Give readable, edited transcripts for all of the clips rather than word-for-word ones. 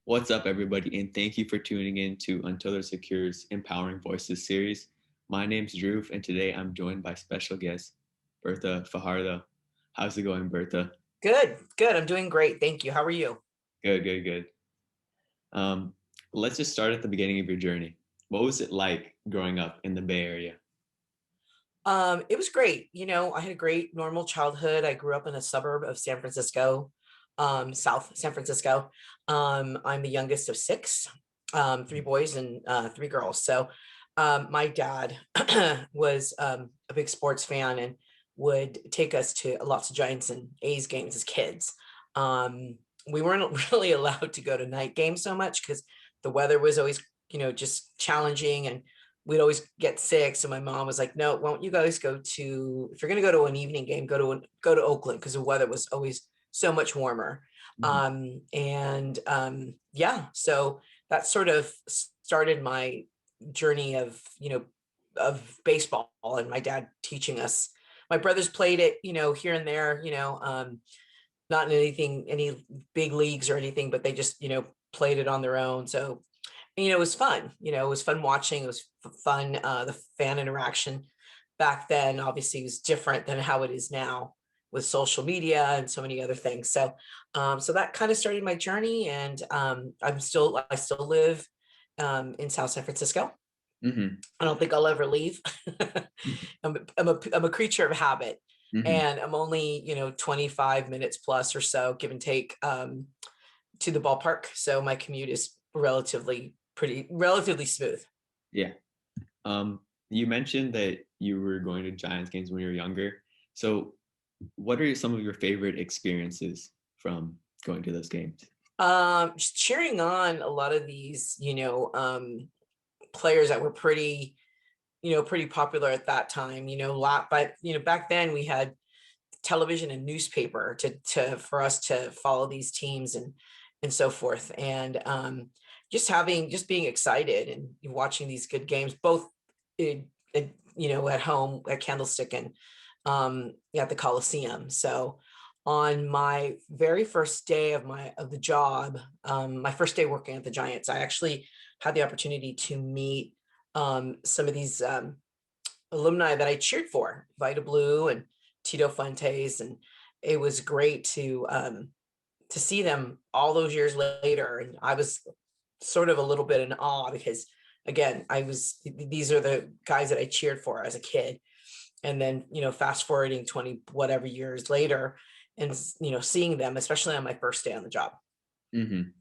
What's up, everybody, and thank you for tuning in to Until They're Secure's Empowering Voices series. My name's Drew, and today I'm joined by special guest Bertha Fajardo. How's it going, Bertha? Good, good. I'm doing great. Thank you. How are you? Good, good, good. Um, let's just start at the beginning of your journey. What was it like growing up in the Bay Area? It was great. I had a great normal childhood. I grew up in a suburb of San Francisco, South San Francisco. I'm the youngest of six, three boys and three girls. So my dad was a big sports fan and would take us to lots of Giants and A's games as kids. Um, we weren't really allowed to go to night games so much because the weather was always, just challenging, and we'd always get sick. So my mom was like, "No, won't you guys go to? If you're going to go to an evening game, go to Oakland because the weather was always so much warmer." Mhm. Yeah, so that sort of started my journey of baseball, and my dad teaching us. My brothers played it, here and there, not in any big leagues or anything, but they just played it on their own. So it was fun. It was fun watching. It was fun. The fan interaction back then obviously was different than how it is now with social media and so many other things. So that kind of started my journey, and I still live in South San Francisco. Mhm. I don't think I'll ever leave. I'm a creature of habit, Mhm. and I'm only 25 minutes plus or so, give and take, to the ballpark. So my commute is relatively smooth. Yeah. You mentioned that you were going to Giants games when you were younger. So, what are some of your favorite experiences from going to those games? Just cheering on a lot of these, players that were pretty popular at that time, but back then we had television and newspaper to for us to follow these teams and so forth. And just being excited and watching these good games, both at home at Candlestick and at the Coliseum. So on my very first day of the job, my first day working at the Giants, I actually had the opportunity to meet some of these alumni that I cheered for, Vita Blue and Tito Fuentes, and it was great to see them all those years later. And I was sort of a little bit in awe because, again, these are the guys that I cheered for as a kid, and then fast forwarding 20 whatever years later, and seeing them, especially on my first day on the job, Mhm.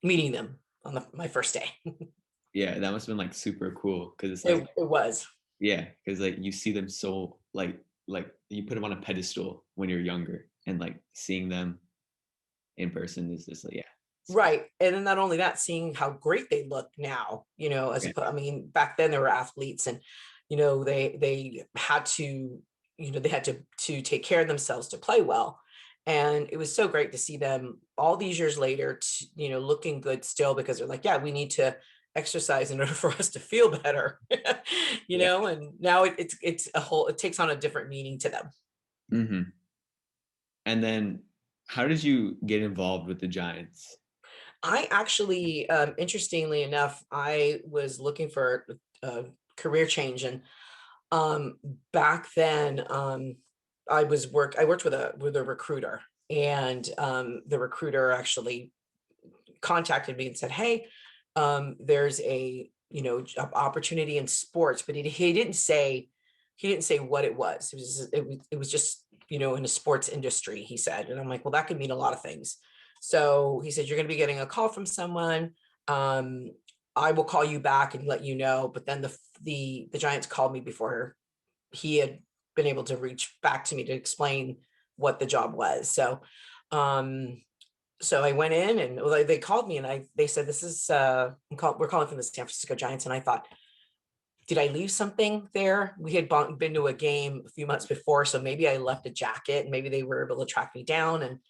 meeting them on my first day. Yeah, that must have been like super cool because it's like, It was. yeah, because like you see them so like you put them on a pedestal when you're younger, and like seeing them in person is just like, yeah, it's cool. Right. And then not only that, seeing how great they look now, Yeah. I mean, back then they were athletes, and, they had to, they had to take care of themselves to play well. And it was so great to see them all these years later, looking good still, because they're like, yeah, we need to exercise in order for us to feel better, Yeah. and now it takes on a different meaning to them. Mhm. And then how did you get involved with the Giants? I actually, interestingly enough, I was looking for a career change, and um, back then, I worked with a recruiter, and the recruiter actually contacted me and said, "Hey, there's a job opportunity in sports," but he didn't say what it was. It was just in the sports industry. He said, and I'm like, well, that could mean a lot of things. So he said, you're going to be getting a call from someone. Um, I will call you back and let you know. But then the Giants called me before he had been able to reach back to me to explain what the job was. Um, so I went in, and well, they called me, and they said, this is we're calling from the San Francisco Giants. And I thought, did I leave something there? We had been to a game a few months before, so maybe I left a jacket, and maybe they were able to track me down. And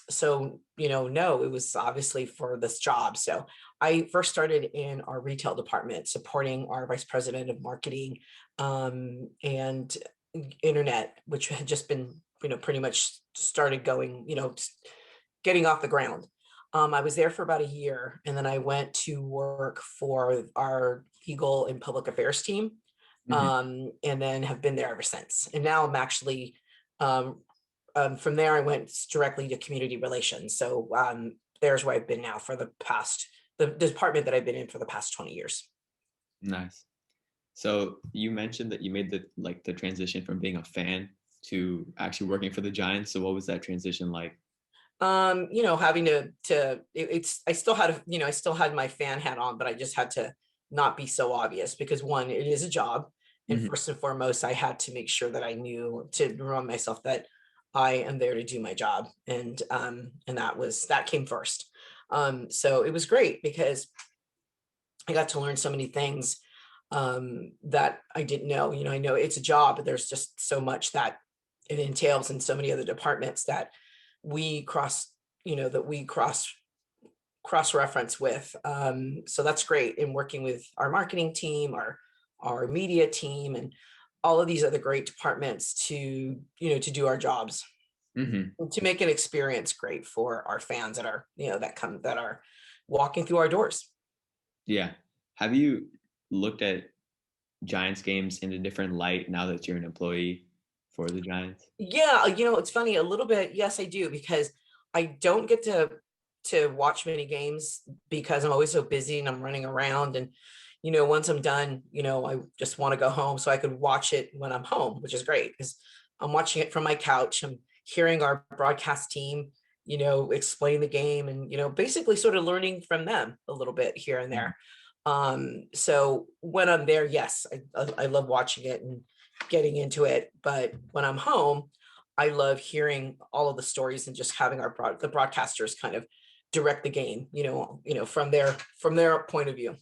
so no, it was obviously for this job. So I first started in our retail department, supporting our vice president of marketing, and internet, which had just been pretty much started going, getting off the ground. I was there for about a year, and then I went to work for our legal and public affairs team, Hmm. and then have been there ever since. And now I'm actually, um, from there, I went directly to community relations. So there's where I've been now for the department that I've been in for the past 20 years. Nice. So you mentioned that you made the transition from being a fan to actually working for the Giants. So what was that transition like? Having it's, I still had, I still had my fan hat on, but I just had to not be so obvious because one, it is a job. And Hmm. first and foremost, I had to make sure that I knew to remind myself that I am there to do my job. And that came first. So it was great because I got to learn so many things that I didn't know. I know it's a job, but there's just so much that it entails in so many other departments that we cross, that we cross reference with. So that's great in working with our marketing team, our media team, and all of these other great departments to do our jobs, Hmm. and to make an experience great for our fans that are, that are walking through our doors. Yeah. Have you looked at Giants games in a different light now that you're an employee for the Giants? Yeah, it's funny a little bit. Yes, I do, because I don't get to watch many games because I'm always so busy and I'm running around. And once I'm done, I just want to go home so I could watch it when I'm home, which is great because I'm watching it from my couch. I'm hearing our broadcast team, explain the game, and basically sort of learning from them a little bit here and Mhm. there. So when I'm there, yes, I love watching it and getting into it. But when I'm home, I love hearing all of the stories and just having the broadcasters kind of direct the game, from their point of view.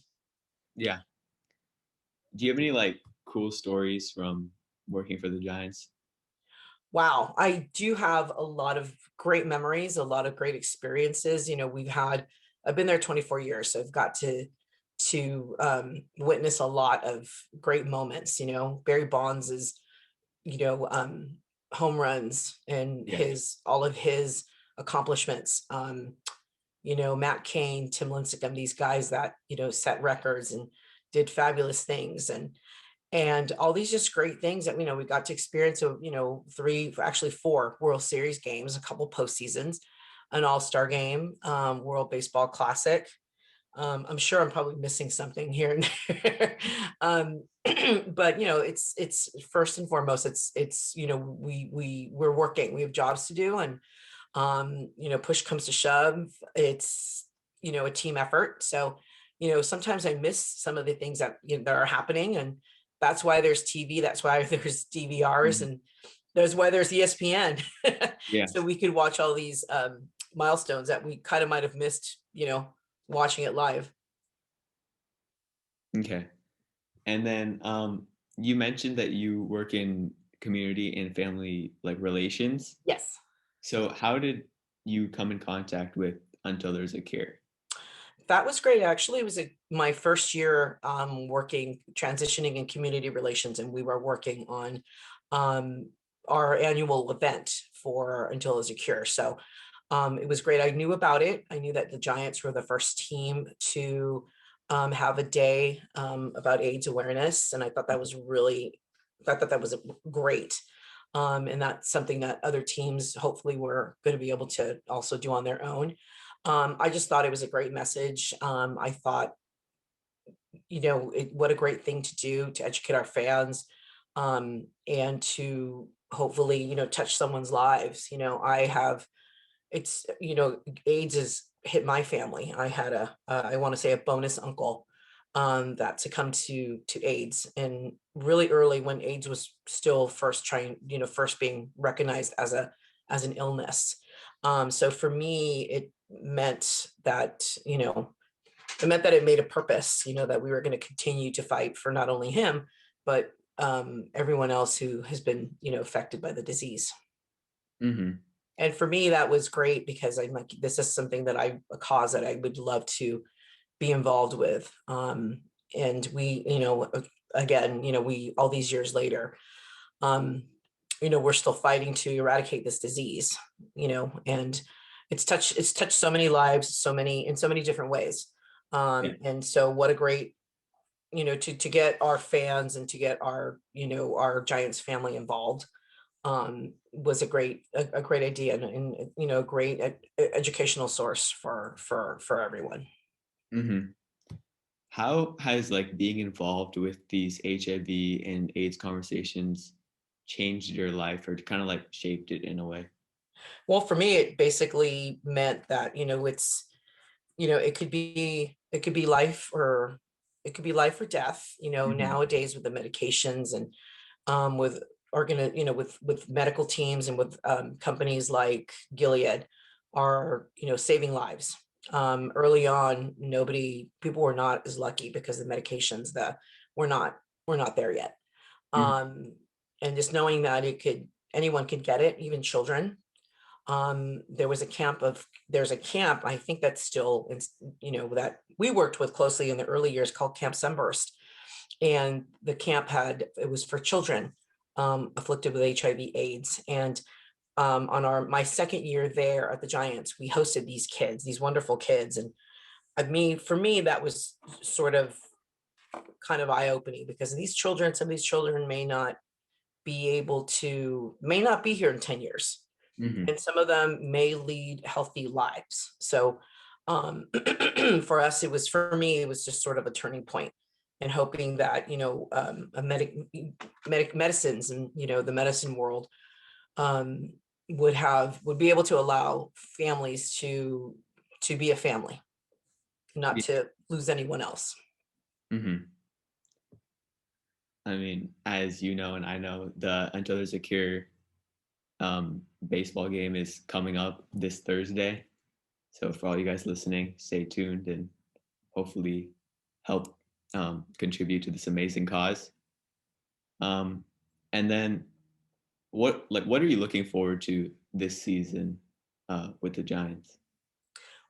Yeah. Do you have any cool stories from working for the Giants? Wow, I do have a lot of great memories, a lot of great experiences. I've been there 24 years, so I've got to witness a lot of great moments. Barry Bonds is, you know, um, home runs and Yeah. all of his accomplishments. Matt Cain, Tim Lincecum, these guys that, set records and did fabulous things. And all these just great things that, we got to experience. So, three, actually four World Series games, a couple postseasons, an All-Star game, World Baseball Classic. I'm sure I'm probably missing something here and there. But it's first and foremost, it's we're working, we have jobs to do, and push comes to shove, it's a team effort. So sometimes I miss some of the things that that are happening, and that's why there's TV, that's why there's DVRs, Mhm. and there's why there's ESPN. Yeah. So we could watch all these milestones that we kind of might have missed, watching it live. Okay. And then you mentioned that you work in community and family relations. Yes. So how did you come in contact with Until There's a Cure? That was great. Actually, it was my first year working, transitioning in community relations, and we were working on um, our annual event for Until Is a Cure. So it was great. I knew about it. I knew that the Giants were the first team to have a day about AIDS awareness, and I thought that was great. And that's something that other teams hopefully were going to be able to also do on their own. I just thought it was a great message. I thought, what a great thing to do to educate our fans, and to hopefully, touch someone's lives. AIDS has hit my family. I had I want to say a bonus uncle that succumbed to AIDS, and really early when AIDS was still first being recognized as an illness. So for me, it meant that it made a purpose, that we were going to continue to fight for not only him, but everyone else who has been, affected by the disease. Hmm. And for me, that was great because I'm like, this is something a cause that I would love to be involved with. And we, again, we, all these years later, um, we're still fighting to eradicate this disease, and it's touched so many lives, in so many different ways. Yeah. And so what a great, to get our fans and to get our Giants family involved, was a great idea, and a great educational source for everyone. Hmm. How has like being involved with these HIV and AIDS conversations changed your life or kind of like shaped it in a way? Well, for me, it basically meant that, it could be life, or it could be life or death, Hmm. nowadays with the medications, and with with medical teams, and with companies like Gilead are, saving lives. Early on, people were not as lucky because the medications that were not were not there yet. Hmm. Um, and just knowing that anyone could get it, even children. There's a camp, I think that's still that we worked with closely in the early years, called Camp Sunburst. And the camp it was for children afflicted with HIV AIDS. And on my second year there at the Giants, we hosted these wonderful kids. And for me, that was sort of kind of eye-opening, because some of these children may not be here in 10 years, Hmm. and some of them may lead healthy lives. So for me, it was just sort of a turning point, and hoping that, a medicines, and, the medicine world um, would be able to allow families to be a family, not Yeah. to lose anyone else. Hmm. I mean, as you know, and I know, the Until There's a Cure baseball game is coming up this Thursday. So for all you guys listening, stay tuned and hopefully help contribute to this amazing cause. Um, and then what are you looking forward to this season with the Giants?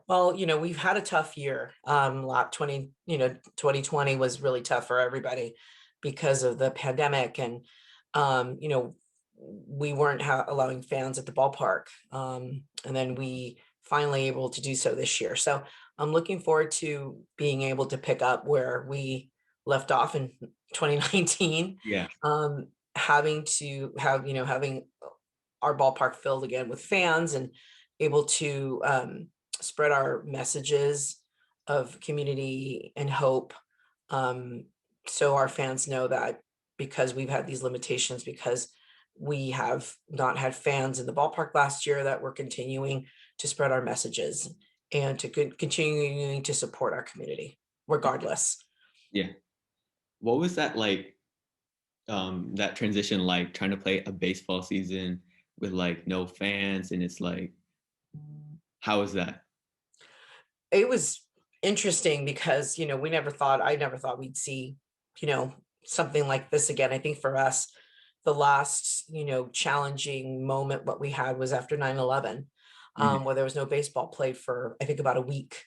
Well, we've had a tough year. 2020 was really tough for everybody because of the pandemic, and um, you know, we weren't allowing fans at the ballpark. And then we finally able to do so this year. So I'm looking forward to being able to pick up where we left off in 2019. Yeah. Having our ballpark filled again with fans, and able to spread our messages of community and hope, um, so our fans know that, because we've had these limitations, because we have not had fans in the ballpark last year, that we're continuing to spread our messages, and to continuing to support our community regardless. Yeah. What was that like, that transition like, trying to play a baseball season with like no fans, and it's like, how was that? It was interesting because, I never thought we'd see, you know, something like this again. I think for us, the last, challenging moment what we had was after 9/11, Hmm. where there was no baseball played for, I think, about a week.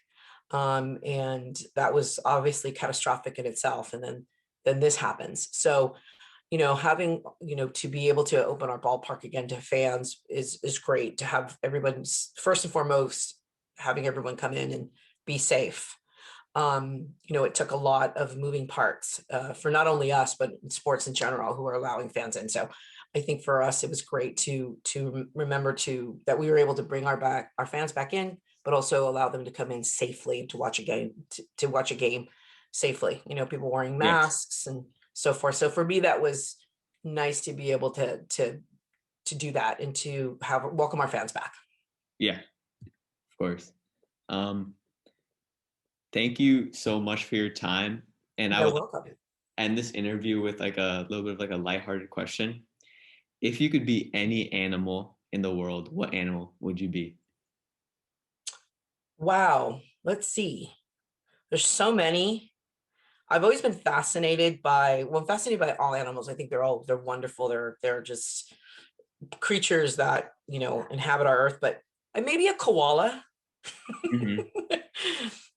And that was obviously catastrophic in itself. And then this happens. So, having, to be able to open our ballpark again to fans is great. To have everyone's, first and foremost, having everyone come in and be safe. It took a lot of moving parts for not only us, but in sports in general, who are allowing fans in. So I think for us, it was great to remember that we were able to bring our fans back in, but also allow them to come in safely to watch a game, to watch a game safely. People wearing Yeah. masks and so forth. So for me, that was nice to be able to do that, and to have welcome our fans back. Yeah, of course. Um, Thank you so much for your time. And I You're would welcome. end this interview with like a little bit of like a lighthearted question. If you could be any animal in the world, what animal would you be? Wow. Let's see. There's so many. I've always been I'm fascinated by all animals. I think they're wonderful. They're just creatures that, inhabit our earth, but maybe a koala. Hmm.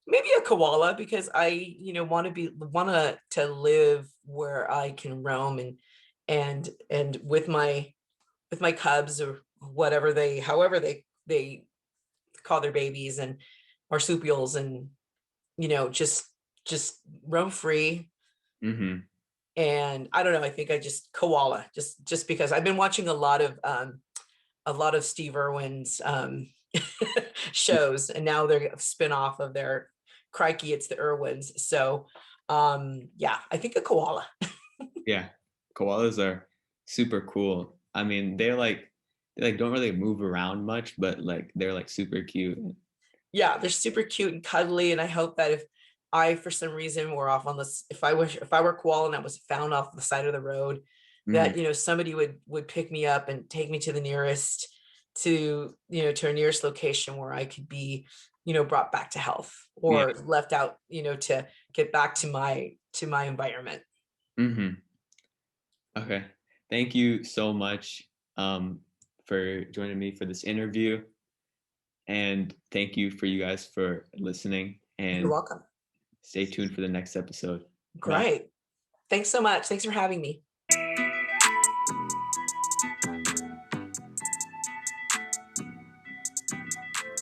Maybe a koala, because I, want to live where I can roam, and with my cubs, or however they call their babies, and marsupials, and just roam free. Mm-hmm. And I don't know, I think I just koala, just because I've been watching a lot of Steve Irwin's shows, and now they're a spin-off of their Crikey, It's the Irwins. So yeah, I think a koala. Yeah, koalas are super cool. I mean, they like don't really move around much, but like they're like super cute. Yeah, they're super cute and cuddly. And I hope that if I, for some reason, were off on this, if I were a koala and I was found off the side of the road, Mm-hmm. that somebody would pick me up and take me to the nearest to a nearest location where I could be brought back to health, Yeah. or left out to get back to my environment. Mm-hmm. Okay. Thank you so much for joining me for this interview. And thank you for you guys for listening. You're And welcome. stay tuned for the next episode. Bye. Great. Thanks so much. Thanks for having me.